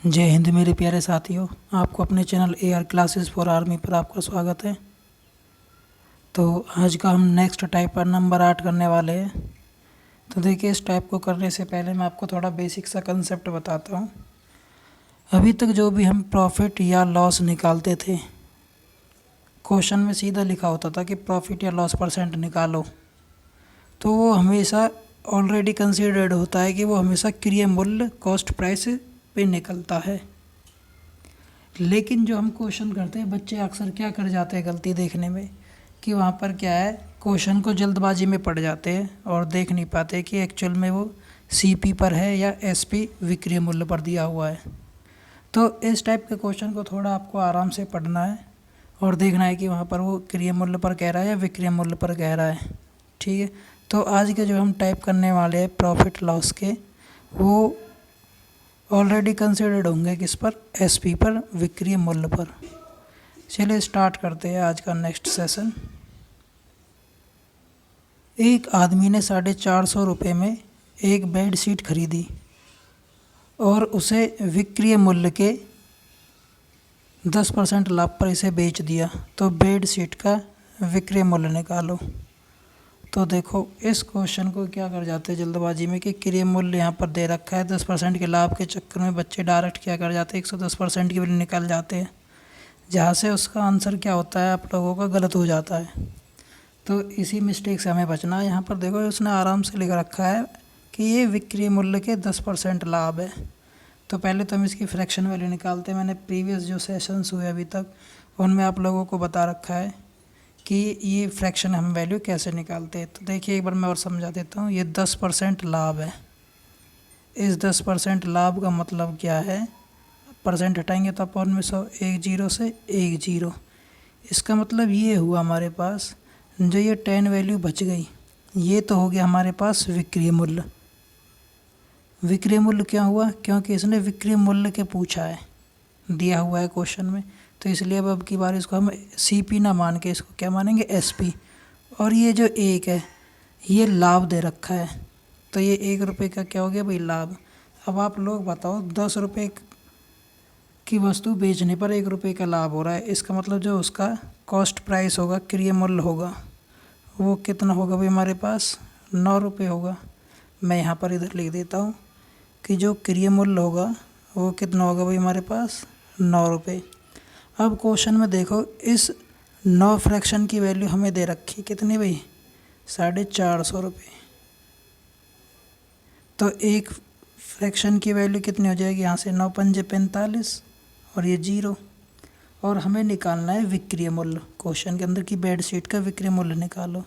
जय हिंद मेरे प्यारे साथियों। आपको अपने channel AR classes for army पर आपका स्वागत है। तो आज का हम नेक्स्ट टाइप पर नंबर 8 करने वाले हैं। तो देखिए, इस टाइप को करने से पहले मैं आपको थोड़ा बेसिक सा कंसेप्ट बताता हूँ। अभी तक जो भी हम प्रॉफिट या लॉस निकालते थे, क्वेश्चन में सीधा लिखा होता था कि प्रॉफिट या लॉस परसेंट निकालो, तो वो हमेशा ऑलरेडी कंसीडर्ड होता है कि वो हमेशा क्रय मूल्य कॉस्ट प्राइस पे निकलता है। लेकिन जो हम क्वेश्चन करते हैं, बच्चे अक्सर क्या कर जाते हैं गलती देखने में, कि वहाँ पर क्या है, क्वेश्चन को जल्दबाजी में पढ़ जाते हैं और देख नहीं पाते कि एक्चुअल में वो CP पर है या SP विक्रय मूल्य पर दिया हुआ है। तो इस टाइप के क्वेश्चन को थोड़ा आपको आराम से पढ़ना है और देखना है कि वहाँ पर वो क्रय मूल्य पर कह रहा है या विक्रय मूल्य पर कह रहा है। ठीक है, तो आज के जो हम टाइप करने वाले हैं प्रॉफिट लॉस के, वो ऑलरेडी कंसिडर्ड होंगे किस पर, SP पर, विक्रय मूल्य पर। चलिए स्टार्ट करते हैं आज का नेक्स्ट सेशन। एक आदमी ने 450 रुपये में एक बेड शीट खरीदी और उसे विक्रय मूल्य के 10% लाभ पर इसे बेच दिया, तो बेड शीट का विक्रय मूल्य निकालो। तो देखो, इस क्वेश्चन को क्या कर जाते हैं जल्दबाजी में कि क्रय मूल्य यहाँ पर दे रखा है, 10% के लाभ के चक्कर में बच्चे डायरेक्ट क्या कर जाते हैं, 110% की वैल्यू निकल जाते हैं, जहाँ से उसका आंसर क्या होता है आप लोगों का गलत हो जाता है। तो इसी मिस्टेक से हमें बचना है। यहाँ पर देखो, उसने आराम से लिख रखा है कि ये विक्रय मूल्य के 10% लाभ है। तो पहले तो हम इसकी फ्रैक्शन वैल्यू निकालते हैं। मैंने प्रीवियस जो सेशंस हुए अभी तक, उनमें आप लोगों को बता रखा है कि ये फ्रैक्शन हम वैल्यू कैसे निकालते हैं। तो देखिए, एक बार मैं और समझा देता हूँ। ये 10% लाभ है। इस 10% लाभ का मतलब क्या है, परसेंट हटाएंगे तो अपन में 100, एक जीरो से एक जीरो। इसका मतलब ये हुआ हमारे पास जो ये 10 वैल्यू बच गई, ये तो हो गया हमारे पास विक्रय मूल्य। विक्रय मूल्य क्या हुआ, क्योंकि इसने विक्रय मूल्य के पूछा है, दिया हुआ है क्वेश्चन में, तो इसलिए अब की बार इसको हम CP ना मान के इसको क्या मानेंगे, SP। और ये जो एक है, ये लाभ दे रखा है, तो ये 1 रुपये का क्या हो गया भाई, लाभ। अब आप लोग बताओ, 10 रुपये की वस्तु बेचने पर 1 रुपये का लाभ हो रहा है, इसका मतलब जो उसका कॉस्ट प्राइस होगा, क्रय मूल्य होगा, वो कितना होगा भाई, हमारे पास 9 रुपये होगा। मैं यहाँ पर इधर लिख देता हूँ कि जो क्रय मूल्य होगा वो कितना होगा भाई, हमारे पास 9 रुपये। अब क्वेश्चन में देखो, इस 9 फ्रैक्शन की वैल्यू हमें दे रखी कितनी भाई, 450 रुपये। तो एक फ्रैक्शन की वैल्यू कितनी हो जाएगी, यहाँ से 9 पंजे 45 और ये जीरो। और हमें निकालना है विक्रय मूल्य, क्वेश्चन के अंदर की बेड शीट का विक्रय मूल्य निकालो।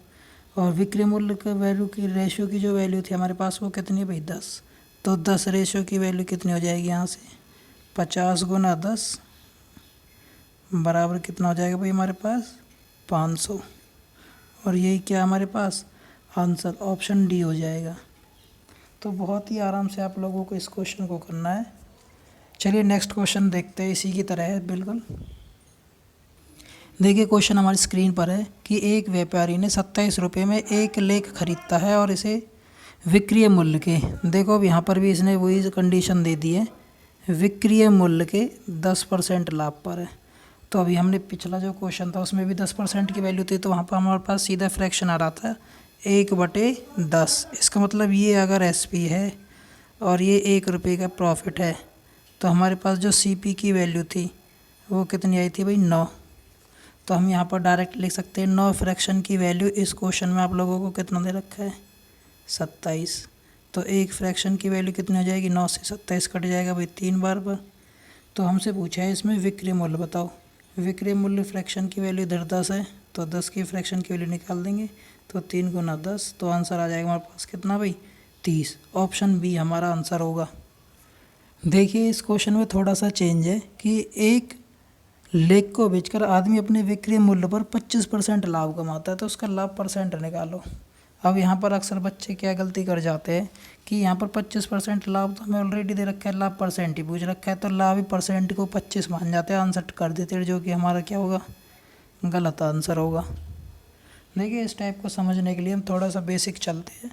और विक्रय मूल्य का वैल्यू की रेशियो की जो वैल्यू थी हमारे पास, वो कितनी है भाई, 10। तो 10 रेशियो की वैल्यू कितनी हो जाएगी, यहाँ से 50 गुना 10 बराबर कितना हो जाएगा भाई, हमारे पास 500। और यही क्या हमारे पास आंसर, ऑप्शन D हो जाएगा। तो बहुत ही आराम से आप लोगों को इस क्वेश्चन को करना है। चलिए नेक्स्ट क्वेश्चन देखते हैं, इसी की तरह है बिल्कुल। देखिए, क्वेश्चन हमारी स्क्रीन पर है कि एक व्यापारी ने 27 रुपये में एक लेख खरीदता है और इसे विक्रय मूल्य के, देखो अब यहाँ पर भी इसने वही कंडीशन दे दी है, विक्रय मूल्य के 10% लाभ पर है। तो अभी हमने पिछला जो क्वेश्चन था उसमें भी 10% की वैल्यू थी, तो वहाँ पर हमारे पास सीधा फ्रैक्शन आ रहा था 1/10। इसका मतलब ये अगर SP है और ये 1 रुपये का प्रॉफिट है, तो हमारे पास जो CP की वैल्यू थी वो कितनी आई थी भाई, 9। तो हम यहाँ पर डायरेक्ट लिख सकते हैं 9 फ्रैक्शन की वैल्यू इस क्वेश्चन में आप लोगों को कितना दे रखा है, 27। तो एक फ्रैक्शन की वैल्यू कितनी हो जाएगी, 9 से 27 कट जाएगा भाई 3 बार पर। तो हमसे पूछा है इसमें विक्रय मूल्य बताओ। विक्रय मूल्य फ्रैक्शन की वैल्यू इधर 10 है, तो 10 की फ्रैक्शन की वैल्यू निकाल देंगे, तो 3 गुना 10, तो आंसर आ जाएगा हमारे पास कितना भाई, 30। ऑप्शन B हमारा आंसर होगा। देखिए, इस क्वेश्चन में थोड़ा सा चेंज है कि एक लेख को बेचकर आदमी अपने विक्रय मूल्य पर 25% लाभ कमाता है, तो उसका लाभ परसेंट निकालो। अब यहाँ पर अक्सर बच्चे क्या गलती कर जाते हैं कि यहाँ पर 25% लाभ तो हमें ऑलरेडी दे रखा है, लाभ परसेंट ही पूछ रखा है, तो लाभ ही परसेंट को 25 मान जाते हैं, आंसर कर देते हैं, जो कि हमारा क्या होगा, गलत आंसर होगा। देखिए, इस टाइप को समझने के लिए हम थोड़ा सा बेसिक चलते हैं।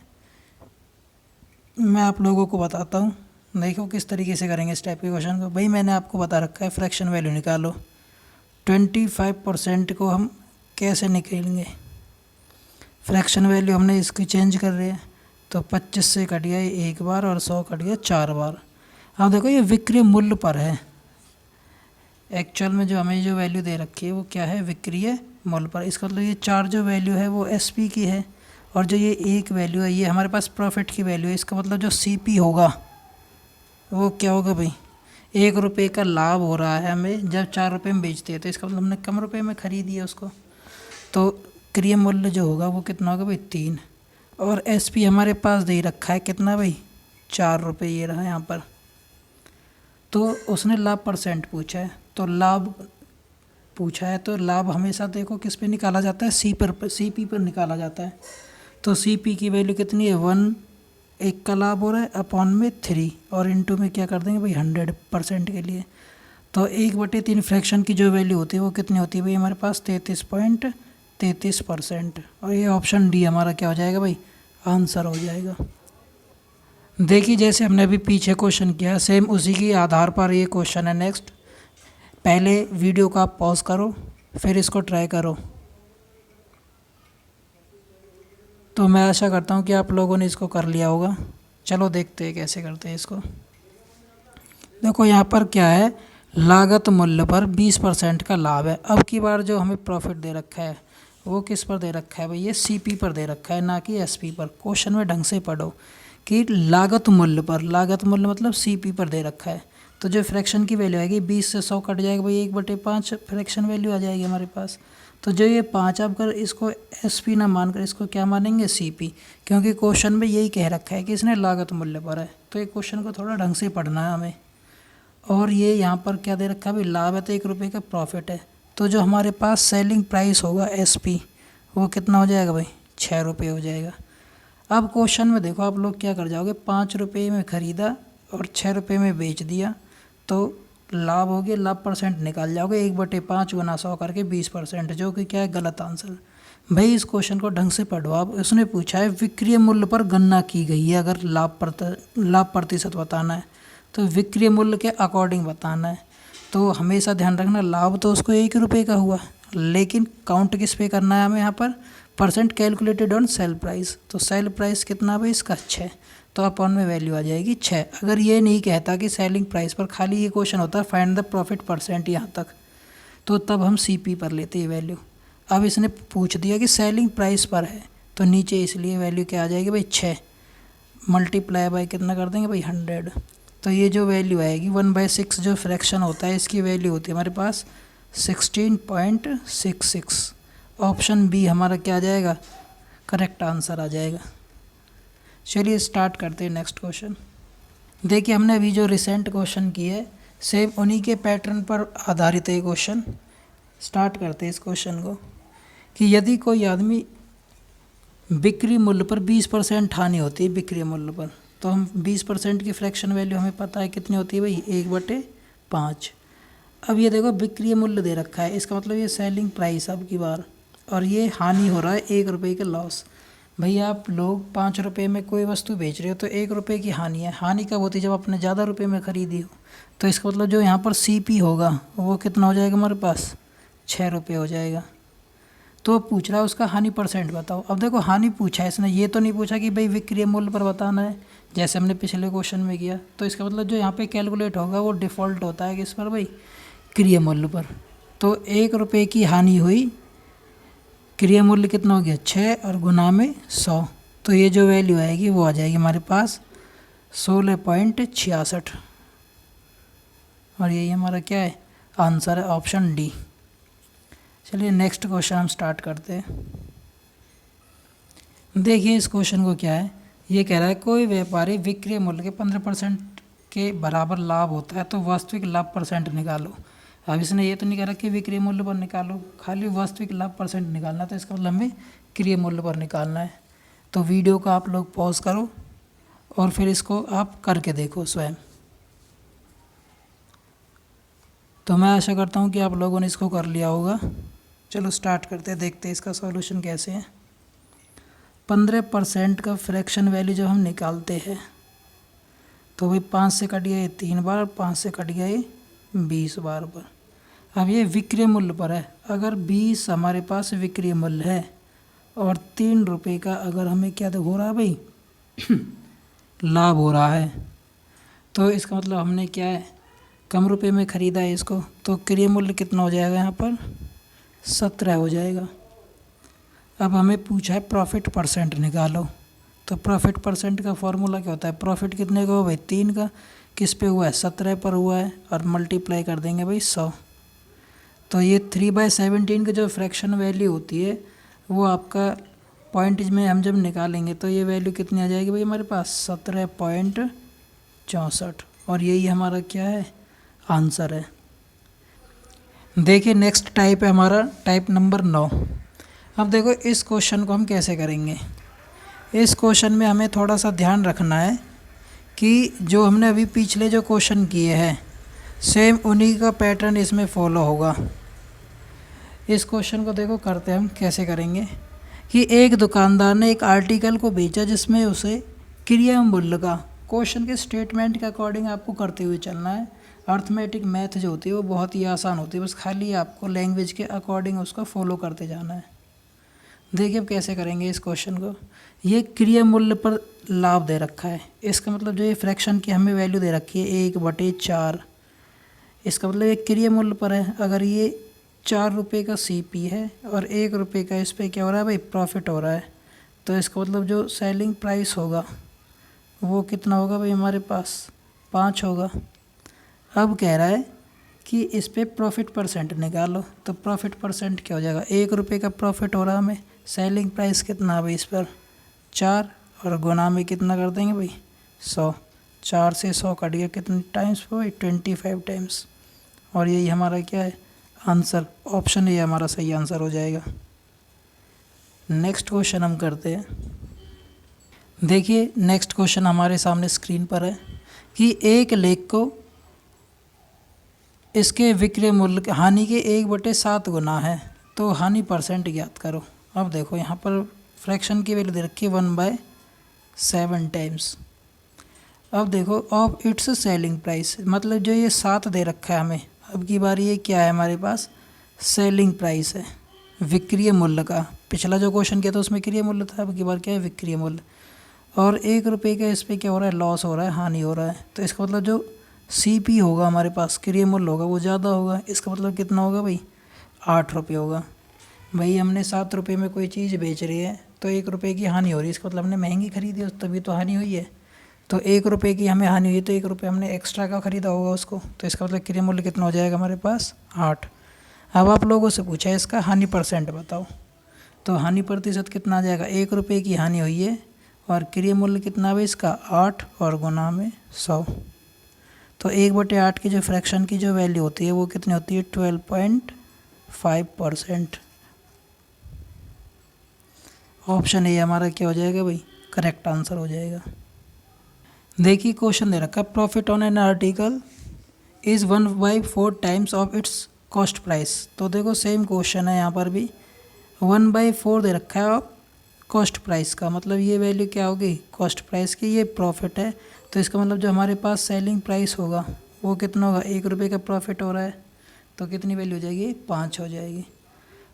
मैं आप लोगों को बताता हूँ देखो किस तरीके से करेंगे इस टाइप के क्वेश्चन को। भाई मैंने आपको बता रखा है फ्रैक्शन वैल्यू निकालो। 25% को हम कैसे निकालेंगे, फ्रैक्शन वैल्यू हमने इसकी चेंज कर रहे हैं, तो 25 से कट गया एक बार और 100 कट गया 4 बार। अब देखो ये विक्रय मूल्य पर है, एक्चुअल में जो हमें जो वैल्यू दे रखी है वो क्या है, विक्रय मूल्य पर। इसका मतलब ये 4 जो वैल्यू है वो एसपी की है, और जो ये एक वैल्यू है ये हमारे पास प्रॉफिट की वैल्यू है। इसका मतलब जो सीपी होगा वो क्या होगा भाई, 1 रुपये का लाभ हो रहा है हमें जब 4 रुपये में बेचते हैं, तो इसका मतलब हमने कम रुपये में खरीदी है उसको, तो क्रय मूल्य जो होगा वो कितना होगा भाई 3। और एसपी हमारे पास दे रखा है कितना भाई 4 रुपये, ये रहा यहाँ पर। तो उसने लाभ परसेंट पूछा है, तो लाभ पूछा है तो लाभ हमेशा देखो किस पे निकाला जाता है, सीपी पर निकाला जाता है। तो सीपी की वैल्यू कितनी है 1, 1 का लाभ हो रहा है अपॉन में 3, और इनटू में क्या कर देंगे भाई 100% के लिए। तो 1/3 फ्रैक्शन की जो वैल्यू होती है वो कितनी होती है भाई हमारे पास 33.33%। और ये ऑप्शन डी हमारा क्या हो जाएगा भाई, आंसर हो जाएगा। देखिए जैसे हमने अभी पीछे क्वेश्चन किया सेम उसी के आधार पर ये क्वेश्चन है नेक्स्ट। पहले वीडियो को आप पॉज करो फिर इसको ट्राई करो। तो मैं आशा करता हूँ कि आप लोगों ने इसको कर लिया होगा। चलो देखते हैं कैसे करते हैं इसको। देखो यहाँ पर क्या है, लागत मूल्य पर 20% का लाभ है। अब की बार जो हमें प्रॉफिट दे रखा है वो किस पर दे रखा है भाई, ये सीपी पर दे रखा है ना कि एसपी पर। क्वेश्चन में ढंग से पढ़ो कि लागत मूल्य पर, लागत मूल्य मतलब सीपी पर दे रखा है। तो जो फ्रैक्शन की वैल्यू आएगी 20 से 100 कट जाएगा भाई 1/5 फ्रैक्शन वैल्यू आ जाएगी हमारे पास। तो जो ये 5 अब कर इसको एसपी ना मानकर इसको क्या मानेंगे सीपी, क्योंकि क्वेश्चन में यही कह रखा है कि इसने लागत मूल्य पर है। तो ये क्वेश्चन को थोड़ा ढंग से पढ़ना है हमें। और ये यहाँ पर क्या दे रखा है भाई, लाभ है तो 1 रुपये का प्रॉफिट है। तो जो हमारे पास सेलिंग प्राइस होगा एसपी वो कितना हो जाएगा भाई 6 रुपये हो जाएगा। अब क्वेश्चन में देखो आप लोग क्या कर जाओगे, 5 रुपये में ख़रीदा और 6 रुपये में बेच दिया, तो लाभ हो गया, लाभ परसेंट निकाल जाओगे 1/5 गुना 100 करके 20%, जो कि क्या है गलत आंसर। भाई इस क्वेश्चन को ढंग से पढ़ो आप। उसने पूछा है विक्रय मूल्य पर गणना की गई है, अगर लाभ प्रतिशत बताना है तो विक्रय मूल्य के अकॉर्डिंग बताना है। तो हमेशा ध्यान रखना लाभ तो उसको 1 रुपये का हुआ, लेकिन काउंट किस पे करना है हमें यहाँ पर, percent calculated on sale price. तो सेल प्राइस कितना भाई इसका 6, तो अपॉन में वैल्यू आ जाएगी 6। अगर ये नहीं कहता कि सेलिंग प्राइस पर, खाली ये क्वेश्चन होता है फाइंड द प्रॉफिट परसेंट यहाँ तक, तो तब हम सीपी पर लेते हैं वैल्यू। अब इसने पूछ दिया कि सेलिंग प्राइस पर है, तो नीचे इसलिए वैल्यू क्या आ जाएगी भाई 6 मल्टीप्लाई बाई कितना कर देंगे भाई 100। तो ये जो वैल्यू आएगी 1/6 जो फ्रैक्शन होता है इसकी वैल्यू होती है हमारे पास 16.66। ऑप्शन बी हमारा क्या आ जाएगा, करेक्ट आंसर आ जाएगा। चलिए स्टार्ट करते हैं नेक्स्ट क्वेश्चन। देखिए हमने अभी जो रिसेंट क्वेश्चन किए है सेम उन्हीं के पैटर्न पर आधारित है क्वेश्चन। स्टार्ट करते हैं इस क्वेश्चन को कि यदि कोई आदमी बिक्री मूल्य पर 20% हानि होती है बिक्री मूल्य पर, तो हम 20% की फ्रैक्शन वैल्यू हमें पता है कितनी होती है भाई 1/5। अब ये देखो बिक्री मूल्य दे रखा है, इसका मतलब ये सेलिंग प्राइस अब की बार, और ये हानि हो रहा है 1 रुपये का लॉस। भैया आप लोग 5 रुपये में कोई वस्तु बेच रहे हो तो 1 रुपये की हानि है। हानि कब होती है, जब आपने ज़्यादा रुपये में ख़रीदी हो। तो इसका मतलब जो यहाँ पर सीपी होगा वो कितना हो जाएगा हमारे पास 6 रुपये हो जाएगा। तो पूछ रहा है उसका हानि परसेंट बताओ। अब देखो हानि पूछा है इसने, ये तो नहीं पूछा कि भाई विक्रय मूल्य पर बताना है जैसे हमने पिछले क्वेश्चन में किया। तो इसका मतलब जो यहाँ पे कैलकुलेट होगा वो डिफ़ॉल्ट होता है किस पर भाई, क्रय मूल्य पर। तो 1 रुपये की हानि हुई, क्रय मूल्य कितना हो गया 6 और गुना में 100, तो ये जो वैल्यू आएगी वो आ जाएगी हमारे पास 16.66। और यही हमारा क्या है आंसर है, ऑप्शन डी। चलिए नेक्स्ट क्वेश्चन हम स्टार्ट करते हैं। देखिए इस क्वेश्चन को क्या है, ये कह रहा है कोई व्यापारी विक्रय मूल्य के 15% के बराबर लाभ होता है तो वास्तविक लाभ परसेंट निकालो। अब इसने ये तो नहीं कह रहा कि विक्रय मूल्य पर निकालो, खाली वास्तविक लाभ परसेंट निकालना, तो इसका मतलब हमें क्रय मूल्य पर निकालना है। तो वीडियो को आप लोग पॉज करो और फिर इसको आप करके देखो स्वयं। तो मैं आशा करता हूँ कि आप लोगों ने इसको कर लिया होगा। चलो स्टार्ट करते हैं, देखते हैं इसका सॉल्यूशन कैसे है। 15% का फ्रैक्शन वैल्यू जब हम निकालते हैं तो भाई 5 से कट गया ये 3 बार, 5 से कट गया ये 20 बार पर। अब ये विक्रय मूल्य पर है। अगर 20 हमारे पास विक्रय मूल्य है और 3 रुपये का अगर हमें क्या हो रहा है भाई लाभ हो रहा है, तो इसका मतलब हमने क्या है कम रुपए में ख़रीदा है इसको, तो क्रय मूल्य कितना हो जाएगा यहाँ पर 17 हो जाएगा। अब हमें पूछा है प्रॉफिट परसेंट निकालो, तो प्रॉफिट परसेंट का फॉर्मूला क्या होता है, प्रॉफिट कितने का हो भाई 3 का, किस पे हुआ है 17 पर हुआ है, और मल्टीप्लाई कर देंगे भाई 100। तो ये 3/17 का जो फ्रैक्शन वैल्यू होती है वो आपका पॉइंट में हम जब निकालेंगे तो ये वैल्यू कितनी आ जाएगी भाई हमारे पास 17.64, और यही हमारा क्या है आंसर है। देखिए नेक्स्ट टाइप है हमारा टाइप नंबर 9। अब देखो इस क्वेश्चन को हम कैसे करेंगे। इस क्वेश्चन में हमें थोड़ा सा ध्यान रखना है कि जो हमने अभी पिछले जो क्वेश्चन किए हैं सेम उन्हीं का पैटर्न इसमें फॉलो होगा। इस क्वेश्चन को देखो करते हम कैसे करेंगे कि एक दुकानदार ने एक आर्टिकल को बेचा जिसमें उसे क्रिया मूल्य का, क्वेश्चन के स्टेटमेंट के अकॉर्डिंग आपको करते हुए चलना है। अर्थमेटिक मैथ जो होती है वो बहुत ही आसान होती है, बस खाली आपको लैंग्वेज के अकॉर्डिंग उसको फॉलो करते जाना है। देखिए अब कैसे करेंगे इस क्वेश्चन को। ये क्रिया मूल्य पर लाभ दे रखा है, इसका मतलब जो ये फ्रैक्शन की हमें वैल्यू दे रखी है 1/4, इसका मतलब ये क्रिया मूल्य पर है। अगर ये 4 रुपये का CP है और 1 रुपये का इस पर क्या हो रहा है भाई प्रॉफिट हो रहा है, तो इसका मतलब जो सेलिंग प्राइस होगा वो कितना होगा भाई हमारे पास 5 होगा। अब कह रहा है कि इस पे प्रॉफिट परसेंट निकालो, तो प्रॉफिट परसेंट क्या हो जाएगा 1 रुपये का प्रॉफिट हो रहा है हमें, सेलिंग प्राइस कितना है भाई इस पर 4, और गुना में कितना कर देंगे भाई 100, 4 से 100 कट गया कितने टाइम्स पर भाई 25 टाइम्स, और यही हमारा क्या है आंसर, ऑप्शन ये हमारा सही आंसर हो जाएगा। नेक्स्ट क्वेश्चन हम करते हैं। देखिए नेक्स्ट क्वेश्चन हमारे सामने स्क्रीन पर है कि एक लेख को इसके विक्रय मूल्य हानि के 1/7 गुना है, तो हानि परसेंट ज्ञात करो। अब देखो यहाँ पर फ्रैक्शन की वैल्यू दे रखी है 1/7 टाइम्स। अब देखो ऑफ इट्स सेलिंग प्राइस, मतलब जो ये 7 दे रखा है हमें, अब की बार ये क्या है हमारे पास सेलिंग प्राइस है विक्रय मूल्य का। पिछला जो क्वेश्चन किया था उसमें क्रय मूल्य था, अब की बार क्या है विक्रय मूल्य, और 1 रुपये का इस पर क्या हो रहा है लॉस हो रहा है, हानि हो रहा है, तो इसका मतलब जो CP होगा हमारे पास क्रय मूल्य होगा वो ज़्यादा होगा। इसका मतलब कितना होगा भाई 8 रुपये होगा। भाई हमने 7 रुपये में कोई चीज़ बेच रही है तो 1 रुपये की हानि हो रही है, इसका मतलब हमने महंगी खरीदी तभी तो हानि हुई है, तो 1 रुपये की हमें हानि हुई तो 1 रुपये हमने एक्स्ट्रा का ख़रीदा होगा उसको, तो इसका मतलब क्रय मूल्य कितना हो जाएगा हमारे पास 8। अब आप लोगों से पूछा है इसका हानि परसेंट बताओ, तो हानि प्रतिशत कितना आ जाएगा 1 रुपये की हानि हुई है और क्रय मूल्य कितना है इसका 8 और गुना में 100, तो 1/8 की जो फ्रैक्शन की जो वैल्यू होती है वो कितनी होती है 12.5%। ऑप्शन ए हमारा क्या हो जाएगा भाई करेक्ट आंसर हो जाएगा। देखिए क्वेश्चन दे रखा है profit on an article is 1/4 times of its cost price, तो देखो सेम क्वेश्चन है यहाँ पर भी 1/4 दे रखा है ऑफ कॉस्ट प्राइस का, मतलब ये वैल्यू क्या होगी कॉस्ट प्राइस की, ये प्रॉफिट है, तो इसका मतलब जो हमारे पास सेलिंग प्राइस होगा वो कितना होगा 1 रुपये का प्रॉफिट हो रहा है, तो कितनी वैल्यू हो जाएगी 5 हो जाएगी।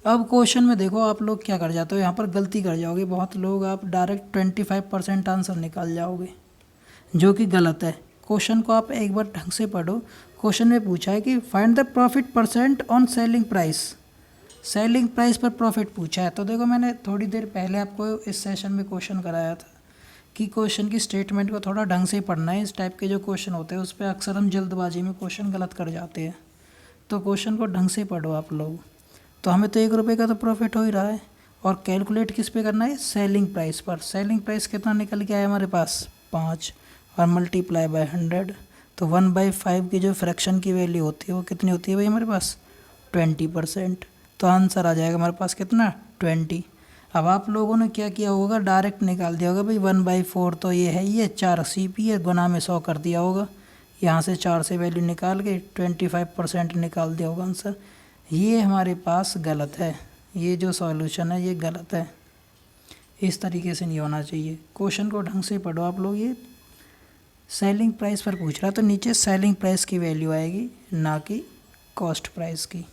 अब क्वेश्चन में देखो आप लोग क्या कर जाते हो, यहाँ पर गलती कर जाओगे बहुत लोग, आप डायरेक्ट 25% आंसर निकाल जाओगे जो कि गलत है। क्वेश्चन को आप एक बार ढंग से पढ़ो। क्वेश्चन में पूछा है कि find the profit percent on selling price, selling price पर प्रॉफिट पूछा है। तो देखो मैंने थोड़ी देर पहले आपको इस सेशन में क्वेश्चन कराया था कि क्वेश्चन की स्टेटमेंट को थोड़ा ढंग से पढ़ना है। इस टाइप के जो क्वेश्चन होते हैं उस पर अक्सर हम जल्दबाजी में क्वेश्चन गलत कर जाते हैं, तो क्वेश्चन को ढंग से पढ़ो आप लोग। तो हमें तो 1 रुपये का तो प्रॉफिट हो ही रहा है, और कैलकुलेट किस पे करना है सेलिंग प्राइस पर। सेलिंग प्राइस कितना निकल के आया हमारे पास 5 और मल्टीप्लाई बाय 100, तो 1/5 की जो फ्रैक्शन की वैल्यू होती है वो कितनी होती है भाई हमारे पास 20%, तो आंसर आ जाएगा हमारे पास कितना 20। अब आप लोगों ने क्या किया होगा डायरेक्ट निकाल दिया होगा भाई 1/4 तो ये है, ये 4 CP है, गुना में 100 कर दिया होगा, यहाँ से 4 से वैल्यू निकाल के 25% निकाल दिया होगा आंसर। ये हमारे पास गलत है, ये जो सॉल्यूशन है ये गलत है, इस तरीके से नहीं होना चाहिए। क्वेश्चन को ढंग से पढ़ो आप लोग, ये सेलिंग प्राइस पर पूछ रहा तो नीचे सेलिंग प्राइस की वैल्यू आएगी, ना कि कॉस्ट प्राइस की।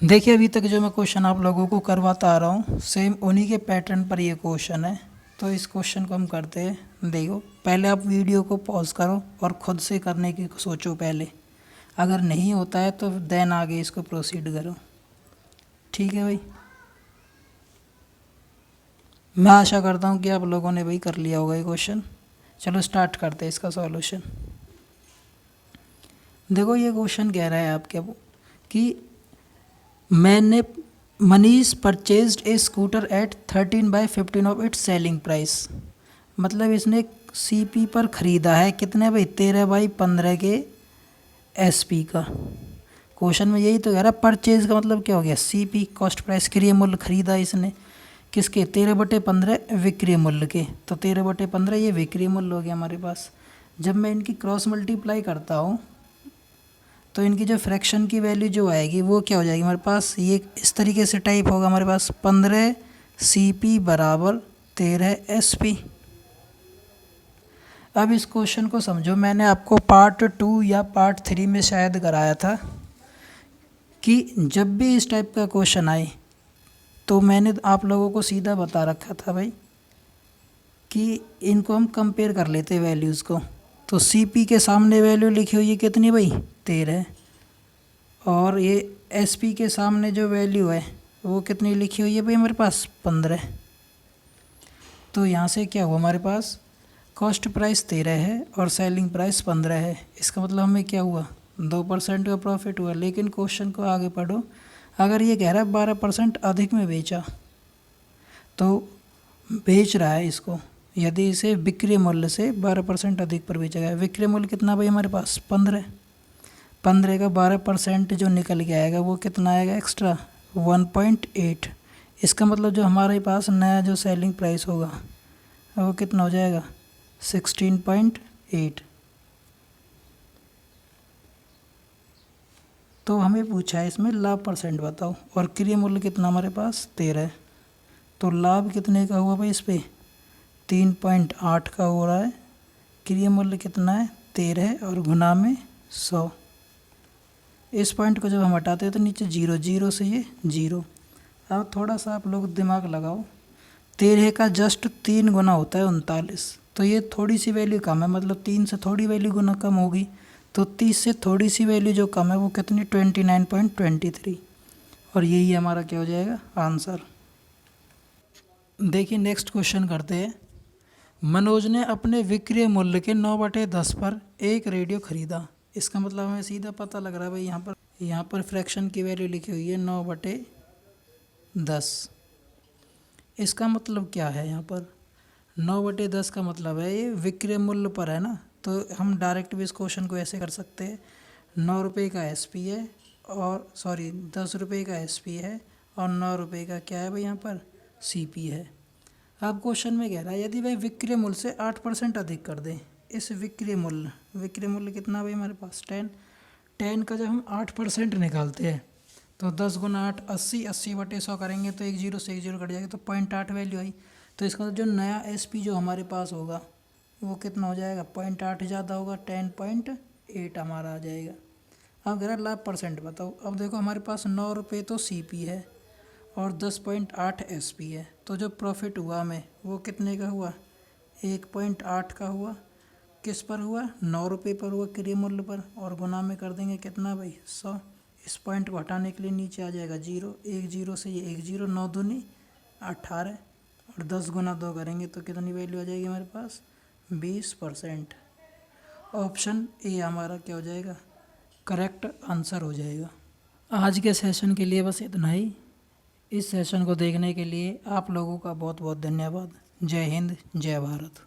देखिए अभी तक जो मैं क्वेश्चन आप लोगों को करवाता आ रहा हूँ सेम उन्हीं के पैटर्न पर ये क्वेश्चन है। तो इस क्वेश्चन को हम करते हैं। देखो पहले आप वीडियो को पॉज करो और ख़ुद से करने की सोचो पहले, अगर नहीं होता है तो देन आगे इसको प्रोसीड करो। ठीक है भाई, मैं आशा करता हूँ कि आप लोगों ने भाई कर लिया होगा ये क्वेश्चन। चलो स्टार्ट करते हैं इसका सॉल्यूशन। देखो ये क्वेश्चन कह रहा है आपके कि Manish purchased a scooter at 13/15 of its selling price. मतलब इसने सीपी पर ख़रीदा है कितने भाई, 13/15 के एसपी का। क्वेश्चन में यही तो कह रहा है, परचेज का मतलब क्या हो गया, सीपी कॉस्ट प्राइस, क्रय मूल्य खरीदा इसने किसके, 13/15 विक्रय मूल्य के। तो 13/15 ये विक्रय मूल्य हो गया हमारे पास। जब मैं इनकी क्रॉस मल्टीप्लाई करता हूँ तो इनकी जो फ्रैक्शन की वैल्यू जो आएगी वो क्या हो जाएगी हमारे पास, ये इस तरीके से टाइप होगा हमारे पास, 15 CP बराबर 13 SP। अब इस क्वेश्चन को समझो, मैंने आपको पार्ट 2 या पार्ट 3 में शायद कराया था कि जब भी इस टाइप का क्वेश्चन आए तो मैंने आप लोगों को सीधा बता रखा था भाई कि इनको हम कंपेयर कर लेते वैल्यूज़ को। तो CP के सामने वैल्यू लिखी हुई है कितनी भाई, 13, और ये SP के सामने जो वैल्यू है वो कितनी लिखी हुई है भाई हमारे पास, 15। तो यहाँ से क्या हुआ हमारे पास, कॉस्ट प्राइस 13 है और सेलिंग प्राइस 15 है। इसका मतलब हमें क्या हुआ, 2% का प्रॉफिट हुआ। लेकिन क्वेश्चन को आगे पढ़ो, अगर ये कह रहा है 12% अधिक में बेचा, तो बेच रहा है इसको, यदि इसे विक्रय मूल्य से 12% अधिक पर बेचा गया। विक्रय मूल्य कितना भाई हमारे पास, 15 का 12% जो निकल के आएगा वो कितना आएगा एक्स्ट्रा, 1.8। इसका मतलब जो हमारे पास नया जो सेलिंग प्राइस होगा वो कितना हो जाएगा, 16.8। तो हमें पूछा है इसमें लाभ परसेंट बताओ, और क्रय मूल्य कितना हमारे पास, 13। तो लाभ कितने का हुआ भाई इस पर, 3.8 का हो रहा है। क्रय मूल्य कितना है, 13 और गुना में 100। इस पॉइंट को जब हम हटाते हैं तो नीचे 0 से ये 0। अब थोड़ा सा आप लोग दिमाग लगाओ, 13 का जस्ट 3 गुना होता है 39। तो ये थोड़ी सी वैल्यू कम है, मतलब 3 से थोड़ी वैल्यू गुना कम होगी। तो 30 से थोड़ी सी वैल्यू जो कम है वो कितनी, 29.23। और यही हमारा क्या हो जाएगा आंसर। देखिए नेक्स्ट क्वेश्चन करते हैं। मनोज ने अपने विक्रय मूल्य के 9/10 पर एक रेडियो खरीदा। इसका मतलब हमें सीधा पता लग रहा है भाई, यहाँ पर फ्रैक्शन की वैल्यू लिखी हुई है 9/10। इसका मतलब क्या है, यहाँ पर 9/10 का मतलब है ये विक्रय मूल्य पर है ना। तो हम डायरेक्ट भी इस क्वेश्चन को ऐसे कर सकते हैं, 9 रुपये का SP है, और 10 रुपये का SP है और 9 रुपये का क्या है भाई यहाँ पर CP है। अब क्वेश्चन में कह रहा है यदि भाई विक्रय मूल्य से 8% अधिक कर दें इस विक्रय मूल्य कितना भाई हमारे पास, 10 का जब हम 8% निकालते हैं तो 10 गुना 8 80, 80/100 करेंगे तो 1 0 से 1 0 कट जाएगा, तो 0.8 वैल्यू आई। तो इसका मतलब जो नया SP जो हमारे पास होगा वो कितना हो जाएगा, 0.8 ज़्यादा होगा, 10.8 हमारा आ जाएगा। अब कह रहा लाभ परसेंट बताओ। अब देखो हमारे पास 9 रुपये तो CP है और 10.8 SP है, तो जो प्रॉफिट हुआ हमें वो कितने का हुआ, 1.8 का हुआ। किस पर हुआ, 9 रुपये पर हुआ क्रय मूल्य पर, और गुना में कर देंगे कितना भाई 100। इस पॉइंट को हटाने के लिए नीचे आ जाएगा 0, 1 0 से ये 1 0, 9 दूनी 18, और 10 गुना 2 करेंगे तो कितनी वैल्यू आ जाएगी हमारे पास, 20%। ऑप्शन ए हमारा क्या हो जाएगा, करेक्ट आंसर हो जाएगा। आज के सेशन के लिए बस इतना ही। इस सेशन को देखने के लिए आप लोगों का बहुत बहुत धन्यवाद। जय हिंद, जय भारत।